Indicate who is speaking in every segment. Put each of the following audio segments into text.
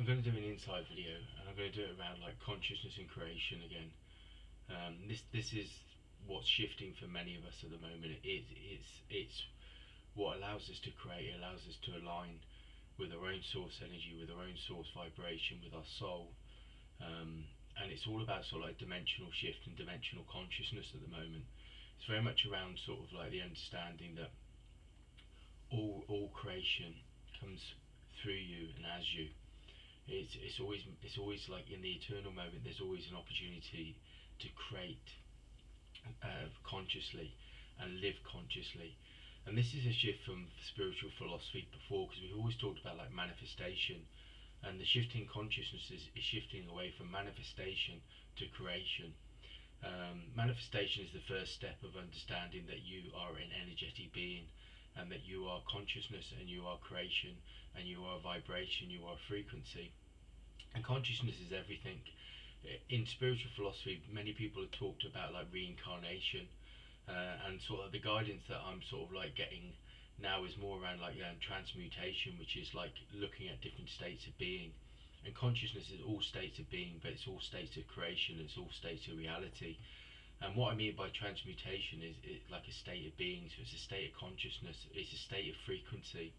Speaker 1: going to do an insight video, and I'm going to do it around like consciousness and creation again. This is what's shifting for many of us at the moment. It's what allows us to create. It allows us to align with our own source energy, with our own source vibration, with our soul. And it's all about sort of like dimensional shift and dimensional consciousness at the moment. It's very much around sort of like the understanding that all creation comes through you and as you. It's always like in the eternal moment. There's always an opportunity to create consciously and live consciously. And this is a shift from spiritual philosophy before, because we've always talked about like manifestation, and the shifting consciousness is shifting away from manifestation to creation. Manifestation is the first step of understanding that you are an energetic being, and that you are consciousness, and you are creation, and you are vibration, you are frequency. And consciousness is everything. In spiritual philosophy, many people have talked about like reincarnation, and sort of the guidance that I'm sort of like getting now is more around like transmutation, which is like looking at different states of being. And consciousness is all states of being, but it's all states of creation, it's all states of reality. And what I mean by transmutation is like a state of being, so it's a state of consciousness, it's a state of frequency.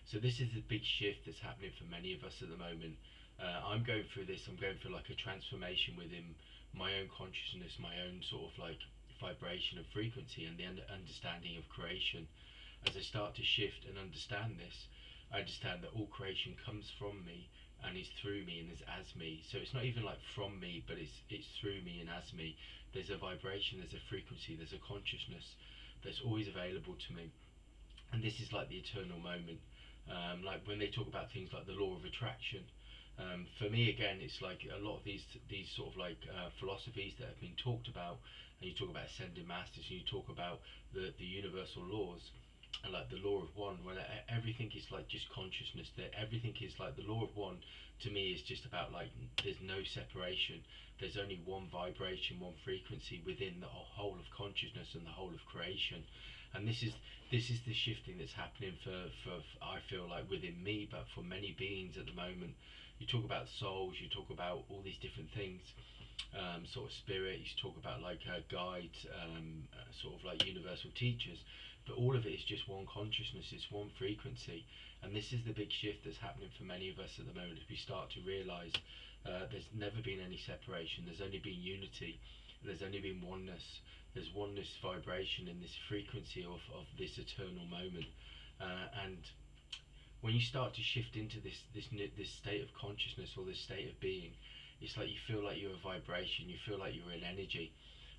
Speaker 1: So this is the big shift that's happening for many of us at the moment. I'm going through this, I'm going through like a transformation within my own consciousness, my own sort of like vibration and frequency, and the understanding of creation. As I start to shift and understand this, I understand that all creation comes from me and is through me and is as me. So it's not even like from me, but it's through me and as me. There's a vibration, there's a frequency, there's a consciousness that's always available to me. And this is like the eternal moment. Like when they talk about things like the law of attraction, for me again, it's like a lot of these sort of like philosophies that have been talked about, and you talk about ascended masters, and you talk about the universal laws, and like the law of one, when everything is like just consciousness, that everything is like the law of one. To me is just about like there's no separation, there's only one vibration, one frequency within the whole of consciousness and the whole of creation. And this is the shifting that's happening for I feel like within me, but for many beings at the moment. You talk about souls, you talk about all these different things, sort of spirit, you talk about like guides, sort of like universal teachers, but all of it is just one consciousness, it's one frequency. And this is the big shift that's happening for many of us at the moment, as we start to realise there's never been any separation, there's only been unity, there's only been oneness. There's oneness vibration in this frequency of this eternal moment. And when you start to shift into this state of consciousness, or this state of being, it's like you feel like you're a vibration, you feel like you're an energy.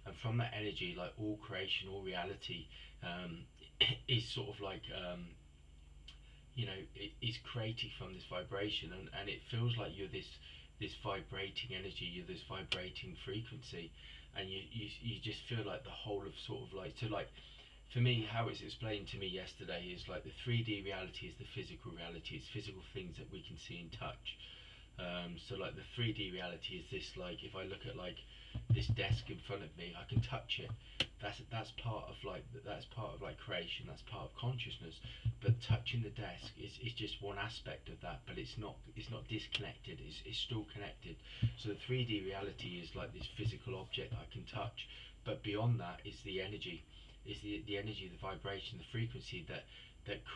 Speaker 1: And from that energy, like all creation, all reality is sort of like is created from this vibration, and it feels like you're this vibrating energy, you're this vibrating frequency, and you just feel like the whole of sort of like, so like for me, how it's explained to me yesterday is like the 3D reality is the physical reality, it's physical things that we can see and touch. So like the 3D reality is this, like if I look at like this desk in front of me, I can touch it. That's part of like creation, that's part of consciousness. But touching the desk is just one aspect of that, but it's not disconnected, it's still connected. So the 3D reality is like this physical object that I can touch, but beyond that is the energy, is the energy, the vibration, the frequency that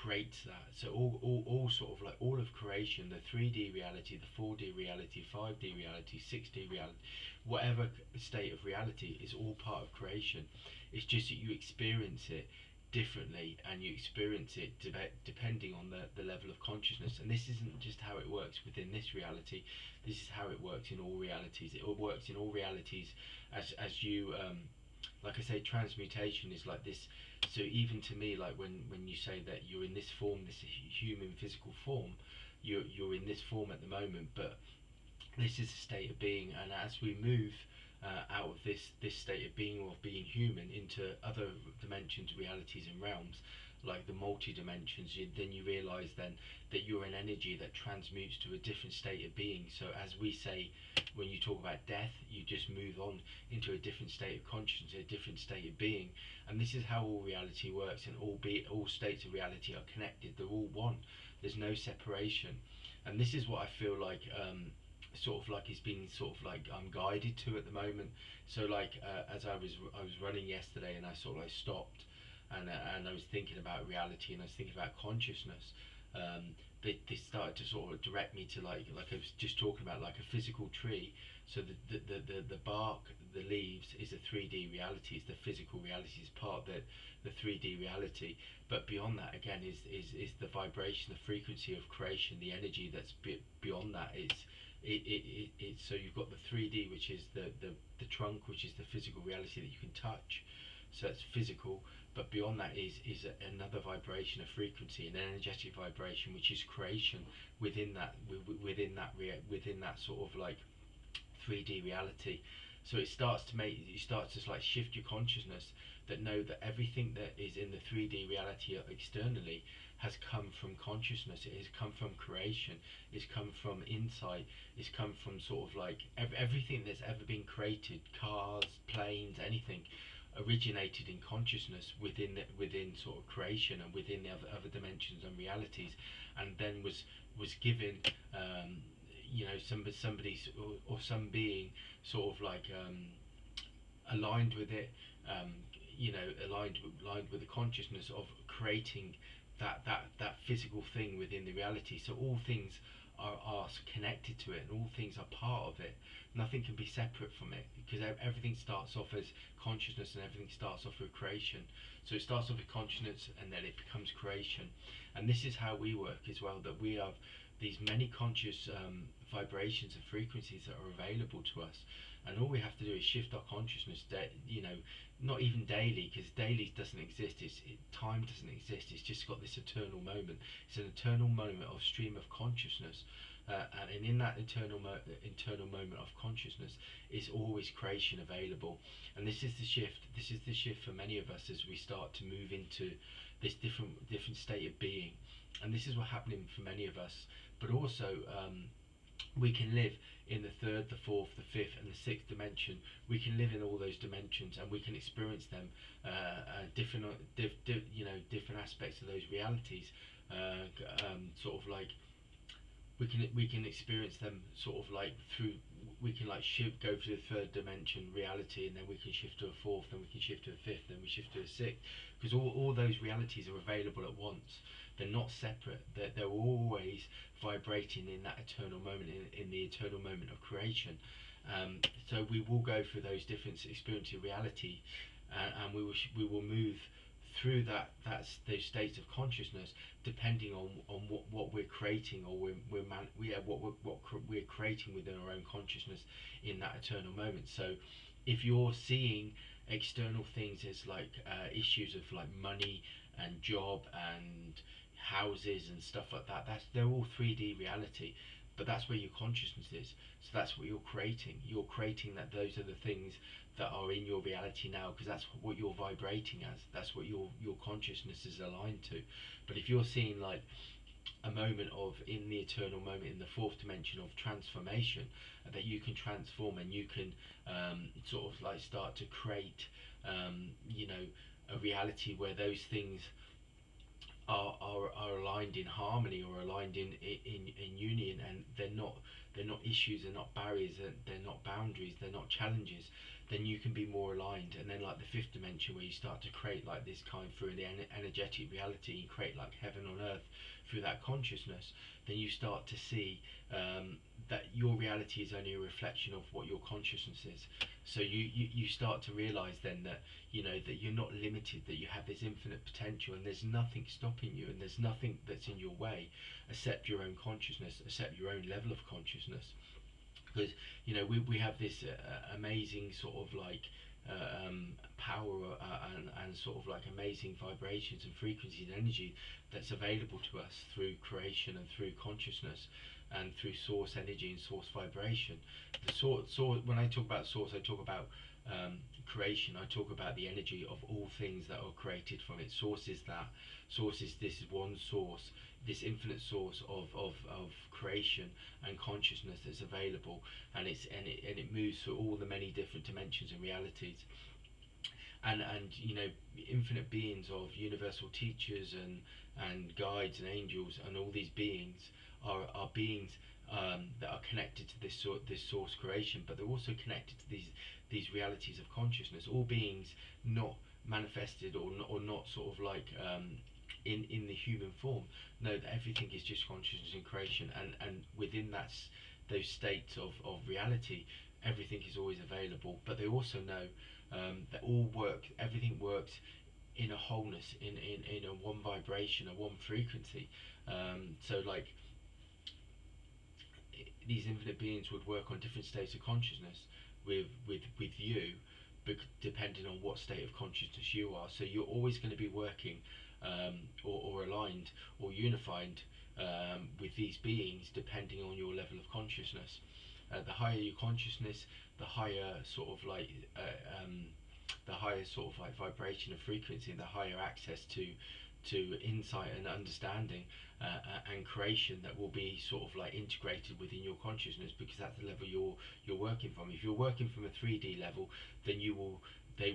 Speaker 1: creates that. So all sort of like all of creation, the 3D reality, the 4D reality, 5D reality, 6D reality, whatever state of reality is all part of creation. It's just that you experience it differently, and you experience it depending on the level of consciousness. And this isn't just how it works within this reality, this is how it works in all realities. It works in all realities as you like I say, transmutation is like this. So even to me, like when you say that you're in this form, this human physical form, you're in this form at the moment, but this is a state of being. And as we move out of this state of being, or of being human, into other dimensions, realities and realms, like the multi-dimensions, then you realise then that you're an energy that transmutes to a different state of being. So as we say, when you talk about death, you just move on into a different state of consciousness, a different state of being. And this is how all reality works, and all states of reality are connected, they're all one, there's no separation. And this is what I feel like, sort of like is being sort of like I'm guided to at the moment. So like, as I was running yesterday, and I sort of like stopped, and I was thinking about reality, and I was thinking about consciousness. They started to sort of direct me to like I was just talking about, like a physical tree. So the bark, the leaves is a 3D reality. It's the physical reality. It's part of the 3D reality. But beyond that, again, is the vibration, the frequency of creation, the energy that's beyond that. It's so you've got the 3D, which is the trunk, which is the physical reality that you can touch. So that's physical. But beyond that is another vibration, a frequency, an energetic vibration, which is creation within within that sort of like 3D reality. So it starts to like shift your consciousness, that know that everything that is in the 3D reality externally has come from consciousness. It has come from creation. It's come from insight. It's come from sort of like everything that's ever been created, cars, planes, anything, originated in consciousness within sort of creation and within the other dimensions and realities, and then was given, somebody or some being sort of like, aligned with it, um, aligned with the consciousness of creating that physical thing within the reality. So all things are connected to it, and all things are part of it. Nothing can be separate from it, because everything starts off as consciousness, and everything starts off with creation. So it starts off with consciousness, and then it becomes creation. And this is how we work as well, that we have these many conscious, vibrations and frequencies that are available to us, and all we have to do is shift our consciousness. Not even daily, because daily doesn't exist. Time doesn't exist. It's just got this eternal moment. It's an eternal moment of stream of consciousness, and in that internal moment of consciousness is always creation available. And this is the shift. This is the shift for many of us as we start to move into this different state of being. And this is what happening for many of us. But also, we can live in the third, the fourth, the fifth, and the sixth dimension. We can live in all those dimensions, and we can experience them, different aspects of those realities. Sort of like we can experience them sort of like through. We can like go to the third dimension reality, and then we can shift to a fourth, then we can shift to a fifth, then we shift to a sixth, because all those realities are available at once. They're not separate. They're always vibrating in that eternal moment, in the eternal moment of creation. So we will go through those different experiences of reality, and we will move through those states of consciousness, depending on what we're creating, or what we're creating within our own consciousness in that eternal moment. So if you're seeing external things as like, issues of like money and job and houses and stuff like that, they're all 3D reality, but that's where your consciousness is. So that's what you're creating. You're creating that. Those are the things that are in your reality now, because that's what you're vibrating as. That's what your consciousness is aligned to. But if you're seeing like a moment of, in the eternal moment, in the fourth dimension of transformation, that you can transform, and you can, sort of like start to create, a reality where those things are aligned in harmony, or aligned in union, and they're not issues, they're not barriers, they're not boundaries, they're not challenges, then you can be more aligned. And then like the fifth dimension, where you start to create like this kind through the energetic reality, and create like heaven on earth through that consciousness, then you start to see, that your reality is only a reflection of what your consciousness is. So you start to realize then that, that you're not limited, that you have this infinite potential, and there's nothing stopping you, and there's nothing that's in your way, except your own consciousness, except your own level of consciousness. Because we have this, amazing sort of like, power, and sort of like amazing vibrations and frequencies and energy that's available to us through creation and through consciousness, and through source energy and source vibration. The source, when I talk about source, I talk about, creation. I talk about the energy of all things that are created from it. Source is that. Source is this one source, this infinite source of creation and consciousness that's available, and it moves through all the many different dimensions and realities. And infinite beings of universal teachers and guides and angels, and all these beings are beings that are connected to this source creation, but they're also connected to these realities of consciousness. All beings not manifested or not sort of like in the human form know that everything is just consciousness and creation, and within those states of reality, everything is always available. But they also know that everything works in a wholeness, in a one vibration, a one frequency. So like these infinite beings would work on different states of consciousness with you, depending on what state of consciousness you are. So you're always going to be working or aligned or unified with these beings depending on your level of consciousness. The higher your consciousness, the higher sort of like the higher sort of like vibration and frequency, and the higher access to insight and understanding and creation that will be sort of like integrated within your consciousness, because that's the level you're working from. If you're working from a 3D level, then they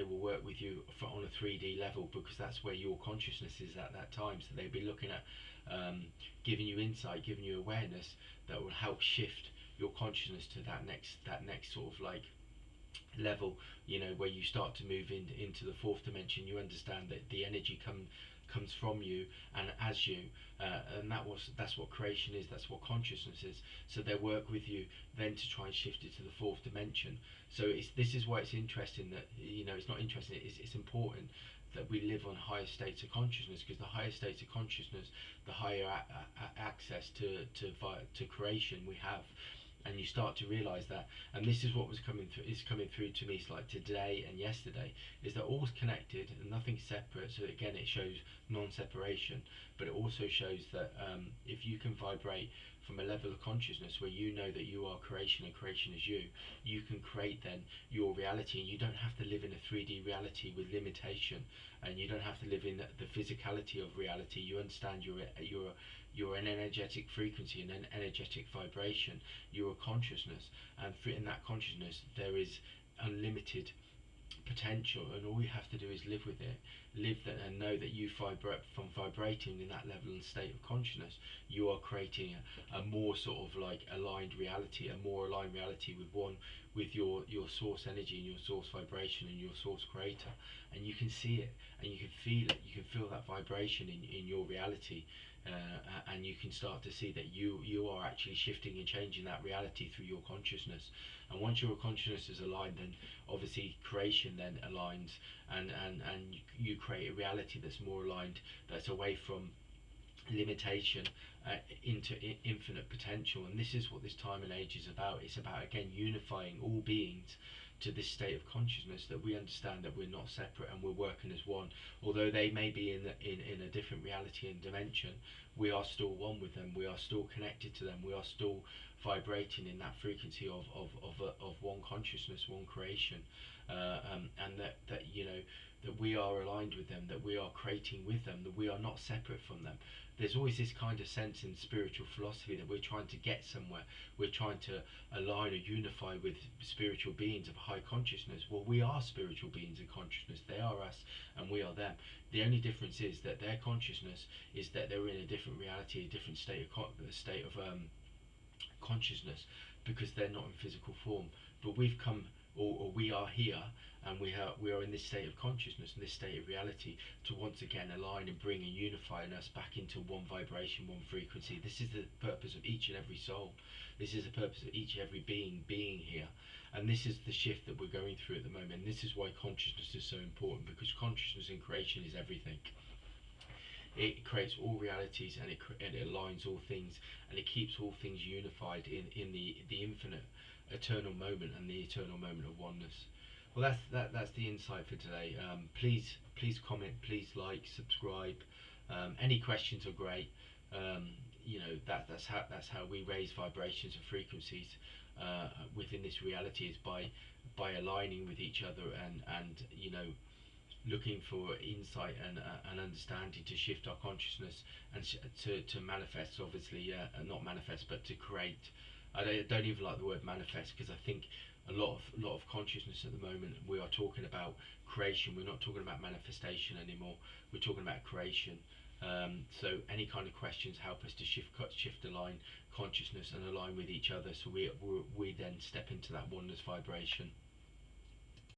Speaker 1: will work with you on a 3D level, because that's where your consciousness is at that time. So they'll be looking at giving you insight, giving you awareness that will help shift your consciousness to that next sort of like level, where you start to move into the fourth dimension. You understand that the energy comes from you and as you, and that's what creation is, that's what consciousness is. So they work with you then to try and shift it to the fourth dimension. So this is why it's interesting that, it's not interesting, it's important that we live on higher states of consciousness, because the higher states of consciousness, the higher access to creation we have. And you start to realize that, and this is what is coming through to me, like today and yesterday, is that all's connected and nothing's separate. So again, it shows non-separation, but it also shows that if you can vibrate from a level of consciousness where you know that you are creation and creation is you can create then your reality, and you don't have to live in a 3D reality with limitation, and you don't have to live in the physicality of reality. You understand you're an energetic frequency and an energetic vibration. You're a consciousness, and in that consciousness there is unlimited potential, and all you have to do is live with it, live that, and know that you vibrate from vibrating in that level and state of consciousness. You are creating a more sort of like aligned reality, a more aligned reality with your source energy and your source vibration and your source creator. And you can see it, and you can feel it, you can feel that vibration in your reality. And you can start to see that you are actually shifting and changing that reality through your consciousness. And once your consciousness is aligned, then obviously creation then aligns, and you create a reality that's more aligned, that's away from limitation into infinite potential. And this is what this time and age is about. It's about, again, unifying all beings to this state of consciousness, that we understand that we're not separate and we're working as one. Although they may be in a different reality and dimension, we are still one with them, we are still connected to them, we are still vibrating in that frequency of one consciousness, one creation. And that that we are aligned with them, that we are creating with them, that we are not separate from them. There's always this kind of sense in spiritual philosophy that we're trying to get somewhere, we're trying to align or unify with spiritual beings of high consciousness. Well, we are spiritual beings of consciousness, they are us and we are them. The only difference is that their consciousness is that they're in a different reality, a different state of consciousness, because they're not in physical form. But we've come, or we are here, and we are in this state of consciousness, in this state of reality, to once again align and bring and unify us back into one vibration, one frequency. This is the purpose of each and every soul. This is the purpose of each and every being here. And this is the shift that we're going through at the moment. And this is why consciousness is so important, because consciousness in creation is everything. It creates all realities, and it aligns all things, and it keeps all things unified in the infinite eternal moment and the eternal moment of oneness. Well, that's the insight for today. Please comment, please like, subscribe. Any questions are great. That's how we raise vibrations and frequencies within this reality, is by aligning with each other, and looking for insight and understanding to shift our consciousness, and to manifest, obviously, not manifest, but to create. I don't even like the word manifest, because I think a lot of consciousness at the moment, we are talking about creation. We're not talking about manifestation anymore. We're talking about creation. So any kind of questions help us to shift align consciousness and align with each other. So we then step into that oneness vibration.